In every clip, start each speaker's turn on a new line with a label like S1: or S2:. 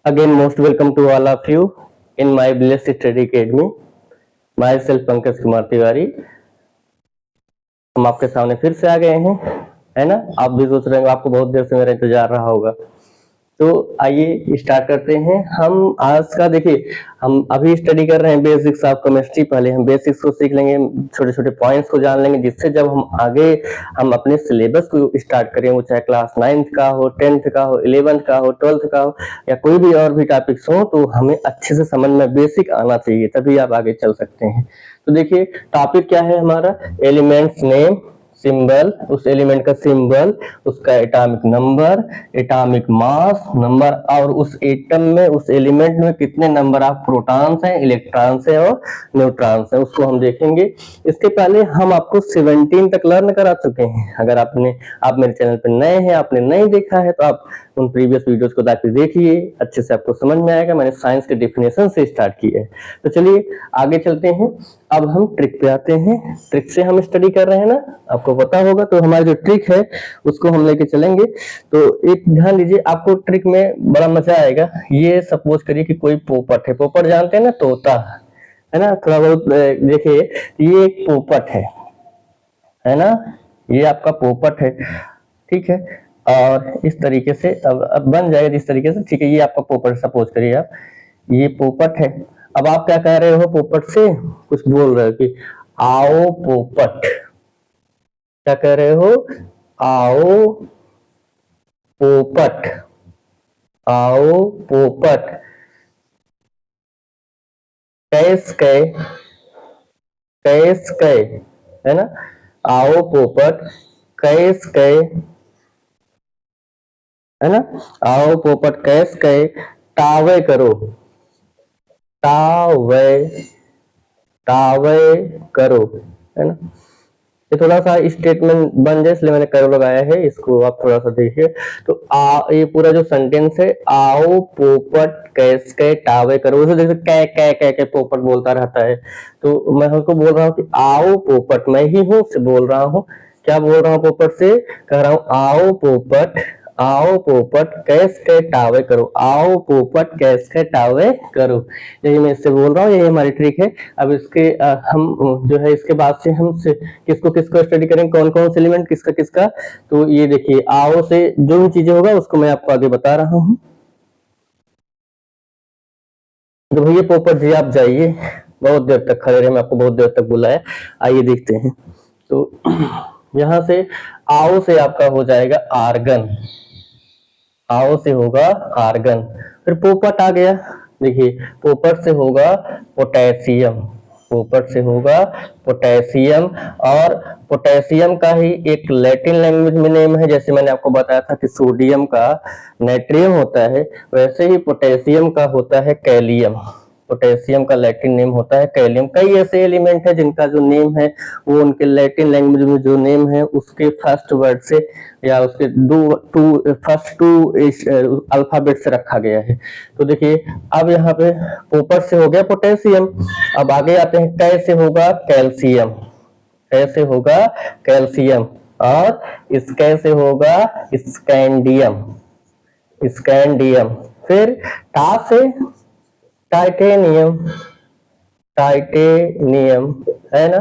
S1: Again, most welcome to all of you in my Blessed Study Academy. Myself Pankaj Kumar Tiwari. हम आपके सामने फिर से आ गए हैं, है ना। आप भी सोच रहे होंगे, आपको बहुत देर से मेरा इंतजार रहा होगा। तो आइए स्टार्ट करते हैं। हम आज का देखिए, हम अभी स्टडी कर रहे हैं बेसिक्स ऑफ केमिस्ट्री। पहले हम बेसिक्स को सीख लेंगे, छोटे छोटे पॉइंट्स को जान लेंगे, जिससे जब हम आगे हम अपने सिलेबस को स्टार्ट करें, वो चाहे क्लास 9th का हो, 10th का हो, 11th का हो, 12th का हो, या कोई भी और भी टॉपिक्स हो, तो हमें अच्छे से समझ में बेसिक आना चाहिए, तभी आप आगे चल सकते हैं। तो देखिए टॉपिक क्या है हमारा, एलिमेंट्स नेम, सिंबल, उस एलिमेंट का सिंबल, उसका atomic number, atomic mass number, और उस एटम में, उस एलिमेंट में कितने नंबर ऑफ प्रोटॉन्स हैं, इलेक्ट्रॉन्स हैं और न्यूट्रॉन्स हैं, उसको हम देखेंगे। इसके पहले हम आपको 17 तक लर्न करा चुके हैं। अगर आप मेरे चैनल पर नए हैं, आपने नहीं देखा है, तो आप उन प्रीवियस वीडियोस को जाकर देखिए, अच्छे से आपको समझ में आएगा। मैंने साइंस के डेफिनेशन से स्टार्ट किया है। तो चलिए आगे चलते हैं। अब हम ट्रिक पे आते हैं। ट्रिक से हम स्टडी कर रहे हैं ना, आपको पता होगा। तो हमारी जो ट्रिक है उसको हम लेके चलेंगे। तो एक ध्यान दीजिए, आपको ट्रिक में बड़ा मजा आएगा। ये सपोज करिए कि कोई पोपट है। पोपट जानते हैं ना, तोता, है ना। थोड़ा बहुत देखिए, ये एक पोपट है ना। ये आपका पोपट है, ठीक है। और इस तरीके से अब बन जाएगा जिस तरीके से, ठीक है। ये आपका पोपट, सपोज करिए आप, ये पोपट है। अब आप क्या कह रहे हो, पोपट से कुछ बोल रहे हो कि आओ पोपट। क्या कह रहे हो, आओ पोपट, आओ पोपट। कैस कै, कैस कै, है ना। आओ पोपट, कैस कै, है ना। आओ पोपट कैस कै, टावे करो, टावे, टावे करो, है ना। ये थोड़ा सा स्टेटमेंट बन जाए, इसलिए मैंने करो लगाया है, इसको आप थोड़ा सा देखिए। तो ये पूरा जो सेंटेंस है, आओ पोपट कैस कै टावे करो, उसे देखिए कै कै कै कै पोपट बोलता रहता है। तो मैं उसको बोल रहा हूँ कि आओ पोपट, मैं ही हूँ से बोल रहा हूँ। क्या बोल रहा हूँ, पोपट से कह रहा हूँ, आओ पोपट, आओ पोपट कैस कै टावे करो, आओ पोपट कैस कै टावे करो। यही मैं इससे बोल रहा हूँ, यही हमारी ट्रिक है। अब इसके हम जो है, इसके बाद से हम किसको किसको स्टडी करेंगे, कौन कौन से एलिमेंट किसका किसका। तो ये देखिए, आओ से जो भी चीजें होगा उसको मैं आपको आगे बता रहा हूँ। तो भैया पोपट जी आप जाइए, बहुत देर तक खड़े रहे, मैं आपको बहुत देर तक बुलाया। आइए देखते हैं। तो यहां से आओ से आपका हो जाएगा आर्गन, आओ से होगा आर्गन। फिर पोपट आ गया, देखिए पोपट से होगा पोटेशियम, पोपट से होगा पोटेशियम। और पोटेशियम का ही एक लैटिन लैंग्वेज में नेम है, जैसे मैंने आपको बताया था कि सोडियम का नाइट्रियम होता है, वैसे ही पोटेशियम का होता है कैलियम। पोटेशियम का लैटिन नेम होता है कैलियम। कई ऐसे एलिमेंट है जिनका जो नेम है वो उनके लैटिन लैंग्वेज में जो नेम है उसके फर्स्ट वर्ड से या उसके फर्स्ट टू अल्फाबेट से रखा गया है। तो देखिए अब यहाँ पे पोपट से हो गया पोटेशियम। अब आगे आते हैं, कैसे होगा कैल्शियम, कैसे होगा कैल्शियम। और इस कैसे होगा स्कैंडियम, स्कैंडियम। फिर टा से टाइटेनियम, टाइटेनियम, है ना,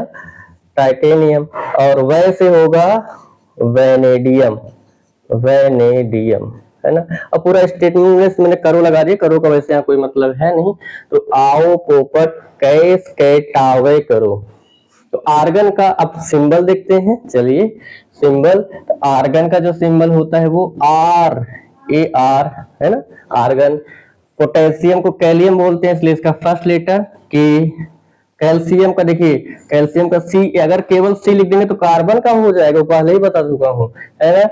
S1: टाइटेनियम। और वैसे होगा वेनेडियम, वेनेडियम, है ना। अब पूरा स्टेटमेंट मैंने करो लगा दिया, करो का वैसे यहाँ कोई मतलब है नहीं। तो आओ पोपट कैस कै टावे करो। तो आर्गन का अब सिंबल देखते हैं, चलिए सिंबल। तो आर्गन का जो सिंबल होता है वो आर, ए आर, है ना, आर्गन। पोटेशियम को कैलियम बोलते हैं, इसलिए इसका फर्स्ट लेटर के। कैल्शियम का देखिए, कैल्शियम का सी, अगर केवल सी लिख देंगे तो कार्बन का हो जाएगा, पहले ही बता चुका हूं, है ना।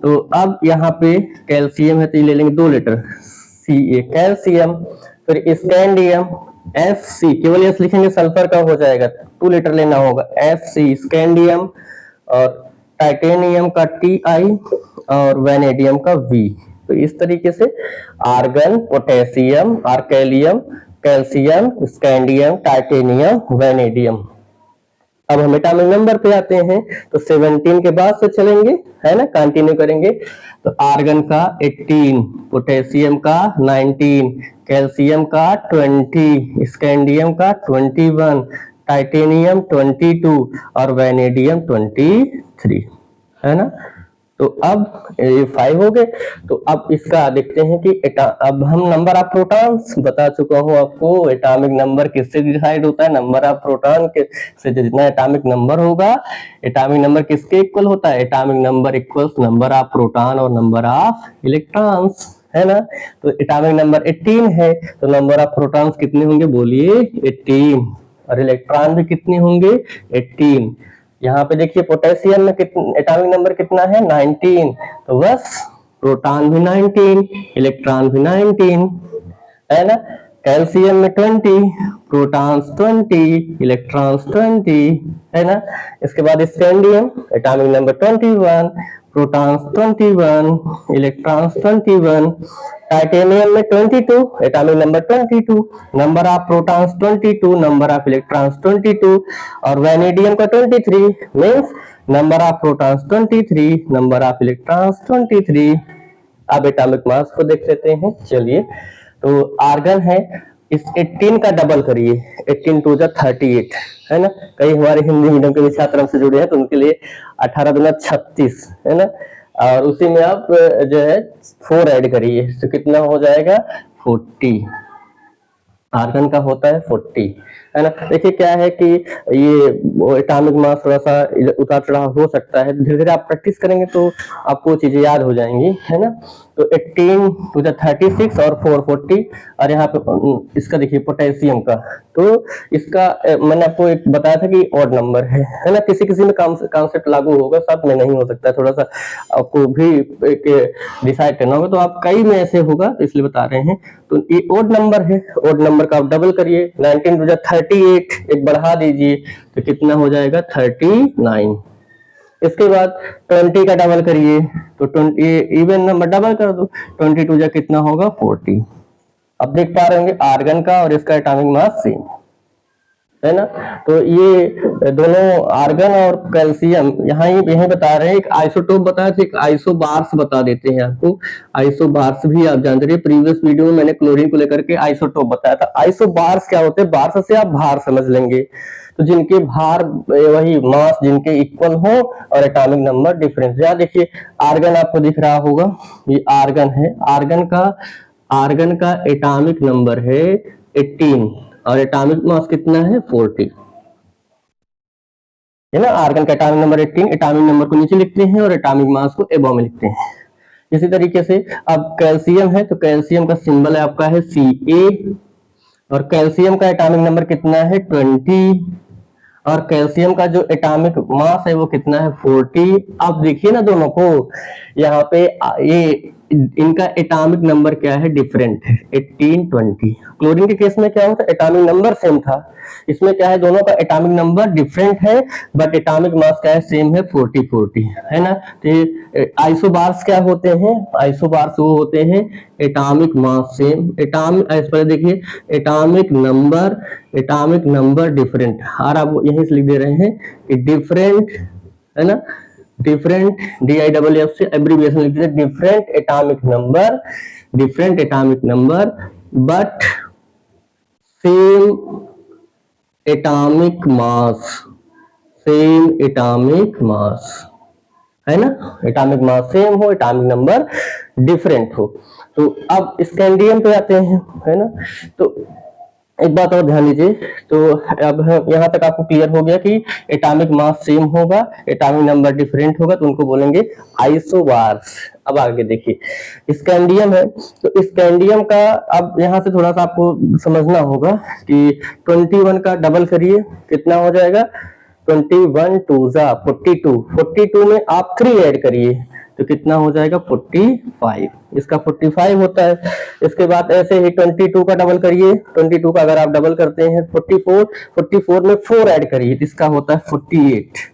S1: तो अब यहाँ पे कैल्शियम है तो ये ले लेंगे 2 लेटर, सी ए कैल्शियम। फिर स्कैंडियम, एस सी, केवल एस लिखेंगे सल्फर का हो जाएगा, 2 लेटर लेना होगा, एस सी स्कैंडियम। और टाइटेनियम का टी आई और वेनेडियम का वी। तो इस तरीके से आर्गन, पोटेशियम, आर्केलियम, कैल्शियम, स्कैंडियम, टाइटेनियम, वेनेडियम। अब हम एटॉमिक नंबर पे आते हैं, तो 17 के बाद से चलेंगे, है ना, कंटिन्यू करेंगे। तो आर्गन का 18, पोटेशियम का 19, कैल्शियम का 20, स्कैंडियम का 21, टाइटेनियम 22 और वैनेडियम 23, है ना। तो अब ये 5 हो गए। तो अब इसका देखते हैं कि अब हम नंबर ऑफ प्रोटॉन्स बता चुका हूं आपको। एटॉमिक नंबर किससे डिसाइड होता है? नंबर ऑफ प्रोटॉन के से जितना एटॉमिक नंबर होगा, एटॉमिक नंबर किसके इक्वल होता है? Atomic number equals number of proton और नंबर ऑफ इलेक्ट्रॉन्स, है ना। तो एटॉमिक नंबर 18 है, तो नंबर ऑफ प्रोटॉन्स कितने होंगे? बोलिए 18, और इलेक्ट्रॉन भी कितने होंगे? 18। यहाँ पे देखिए पोटेशियम में कितना एटॉमिक नंबर कितना है? 19, तो बस प्रोटॉन भी 19, इलेक्ट्रॉन भी 19, है ना। कैल्शियम में 20, प्रोटॉन्स 20, इलेक्ट्रॉन्स 20, है ना। इसके बाद scandium atomic number 21, protons 21, electrons 21, titanium में 22, atomic number 22, number of protons 22, number of electrons 22, और वैनेडियम का 23, means number of protons 23, number of electrons 23। अब एटॉमिक मास को देख लेते हैं, चलिए। तो आर्गन है, इस 18 का डबल करिए, 18 टू जा 38, है ना। कई हमारे हिंदी मीडियम के भी छात्र हमसे जुड़े हैं, तो उनके लिए 18 दूना 36, है ना। और उसी में आप जो है 4 ऐड करिए, तो कितना हो जाएगा? 40। आर्गन का होता है 40, है ना। देखिए क्या है कि ये एटॉमिक मास थोड़ा सा उतार चढ़ाव हो सकता है, धीरे धीरे आप प्रैक्टिस करेंगे तो आपको चीजें याद हो जाएंगी, है ना। तो 18 टू द 36 और 440, और यहाँ पे इसका देखिए पोटेशियम का, तो इसका मैंने आपको एक बताया था कि ऑड नंबर है ना। किसी किसी में कॉन्सेप्ट लागू होगा, सब में नहीं हो सकता है, थोड़ा सा आपको भी डिसाइड करना होगा। तो आप कई में ऐसे होगा, तो इसलिए बता रहे हैं। तो ये ऑड नंबर है, ऑड नंबर का आप डबल करिए, 19 टू जा 38 एक बढ़ा दीजिए, तो कितना हो जाएगा? 39। इसके बाद 20 का डबल करिए, तो 20 इवन नंबर डबल कर दो, 20 टू जा कितना होगा? 40। अब देख पा रहे होंगे आर्गन का और इसका एटॉमिक मास सेम, है ना। तो ये दोनों आर्गन और कैल्शियम यही बता रहे हैं। एक आइसोटोप बताया था, एक आइसोबार्स बता देते हैं आपको। आइसोबार्स भी आप जानते रहिए, प्रीवियस वीडियो में मैंने क्लोरीन को लेकर के आइसोटोप बताया था। आइसोबार्स क्या होते हैं? बार्स से आप भार समझ लेंगे, तो जिनके भार वही मास जिनके इक्वल हो और एटॉमिक नंबर डिफरेंस। यहाँ देखिए आर्गन आपको दिख रहा होगा, ये आर्गन है। आर्गन का एटॉमिक नंबर है 18 और एटॉमिक मास कितना है? 40, है ना। आर्गन का एटॉमिक नंबर 18, एटॉमिक नंबर को नीचे लिखते हैं और एटॉमिक मास को एबव में लिखते हैं। इसी तरीके से अब कैल्शियम है, तो कैल्शियम का सिंबल है आपका है Ca, और कैल्शियम का एटॉमिक नंबर कितना है? 20, और कैल्शियम का जो एटॉमिक मास है वो कितना है? 40। अब देखिए ना दोनों को, यहाँ पे ये इनका एटॉमिक नंबर क्या है? डिफरेंट है, 18 20। क्लोरीन के केस में क्या होता है? एटॉमिक नंबर सेम था, इसमें क्या है? दोनों का एटॉमिक नंबर डिफरेंट है, बट एटॉमिक मास क्या है? सेम है, 40 40, है ना। तो आइसोबार्स क्या होते हैं? आइसोबार्स वो होते हैं एटॉमिक मास सेम, एटॉमिक पहले देखिए एटॉमिक नंबर डिफरेंट, और आप यहीं से लिख दे रहे हैं कि डिफरेंट, है ना। डिफरेंट DIFF से एब्रीविएशन लिख दीजिए, different atomic number but same atomic mass, है ना। एटॉमिक मास सेम हो, एटॉमिक नंबर डिफरेंट हो। तो अब स्कैंडियम पे आते हैं, है ना। तो एक बात और ध्यान दीजिए, तो अब यहाँ तक आपको क्लियर हो गया कि एटॉमिक मास सेम होगा, एटॉमिक नंबर डिफरेंट होगा, तो उनको बोलेंगे आइसोबार्स। अब आगे देखिए स्कैंडियम है, तो स्कैंडियम का अब यहाँ से थोड़ा सा आपको समझना होगा कि 21 का डबल करिए, कितना हो जाएगा? 21 टू जा 42, 42 में आप 3 ऐड करिए, तो कितना हो जाएगा? 45। इसका 45 होता है। इसके बाद ऐसे ही 22 का डबल करिए, 22 का अगर आप डबल करते हैं 44, 44 में 4 ऐड करिए, इसका होता है 48।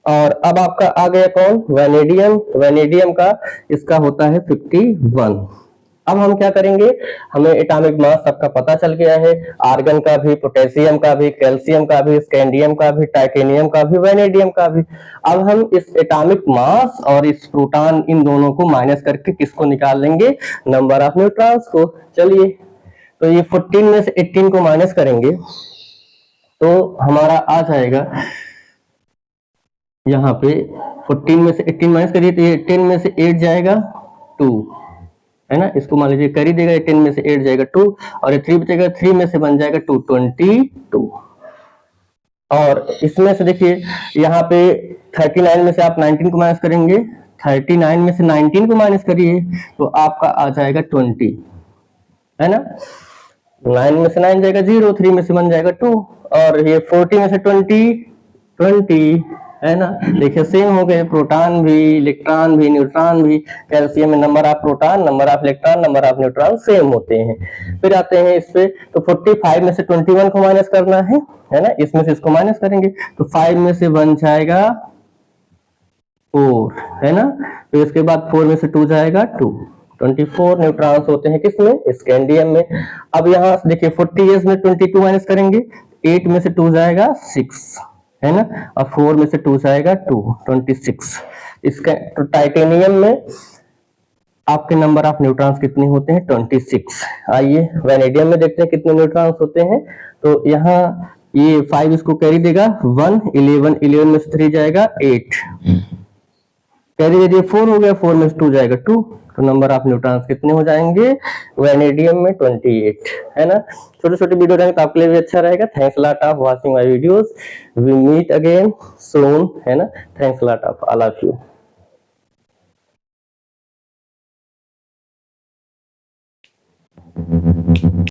S1: और अब आपका आ गया कौन? वैनेडियम। वैनेडियम का इसका होता है 51, अब हम क्या करेंगे, हमें एटॉमिक मास सबका पता चल गया है, आर्गन का भी, पोटेशियम का भी, कैल्शियम का भी, स्कैंडियम का भी, टाइटेनियम का भी, वैनेडियम का भी। अब हम इस एटॉमिक मास और इस प्रोटॉन, इन दोनों को माइनस करके किसको निकाल लेंगे, नंबर ऑफ न्यूट्रॉन्स को। चलिए, तो ये 14 में से 18 को माइनस करेंगे तो हमारा आ जाएगा यहाँ पे 14 में से 18 माइनस करिए तो ये 10 में से 8 जाएगा 2, है ना। इसको मान लीजिए कर ही देगा, 10 में से 8 जाएगा 2 और ये 3 बचेगा, 3 में से बन जाएगा 2, 22। और इसमें से देखिए यहाँ पे 39 में से आप 19 को माइनस करेंगे, 39 में से 19 को माइनस करिए तो आपका आ जाएगा 20, है ना। 9 में से 9 जाएगा 0, 3 में से बन जाएगा 2 और ये 40 में से 20, है ना। देखिए सेम हो गए, प्रोटॉन भी, इलेक्ट्रॉन भी, न्यूट्रॉन भी। कैल्शियम में number of proton, number of electron, number of neutron same होते हैं। फिर आते हैं इस पे, तो 45 में से 21 को माइनस करना है ना। इसमें से इसको माइनस करेंगे तो 5 में से बन जाएगा 4, है ना। तो इसके बाद 4 में से 2 जाएगा 2, 24 न्यूट्रॉन्स होते हैं किसमें, स्कैंडियम में। अब यहाँ देखिए 40 इयर्स में 22 माइनस करेंगे, 8 में से 2 जाएगा 6, है ना, और 4 में से 2 जाएगा 2, 26। इसका तो टाइटेनियम में आपके नंबर ऑफ न्यूट्रॉन्स कितने होते हैं, 26। आइए वैनेडियम में देखते हैं कितने न्यूट्रॉन्स होते हैं। तो यहाँ ये 5 इसको कैरी देगा 1, 11, 11 में से 3 जाएगा 8, कैरी दे दिए 4 हो गया, 4 में से 2 जाएगा 2, तो नंबर ऑफ न्यूट्रॉन्स कितने हो जाएंगे वैनेडियम में, 28, है ना। छोटे छोटे वीडियो रहेंगे तो आपके लिए भी अच्छा रहेगा। Thanks lot of watching my videos, we meet again soon, है ना। Thanks lot of all of you.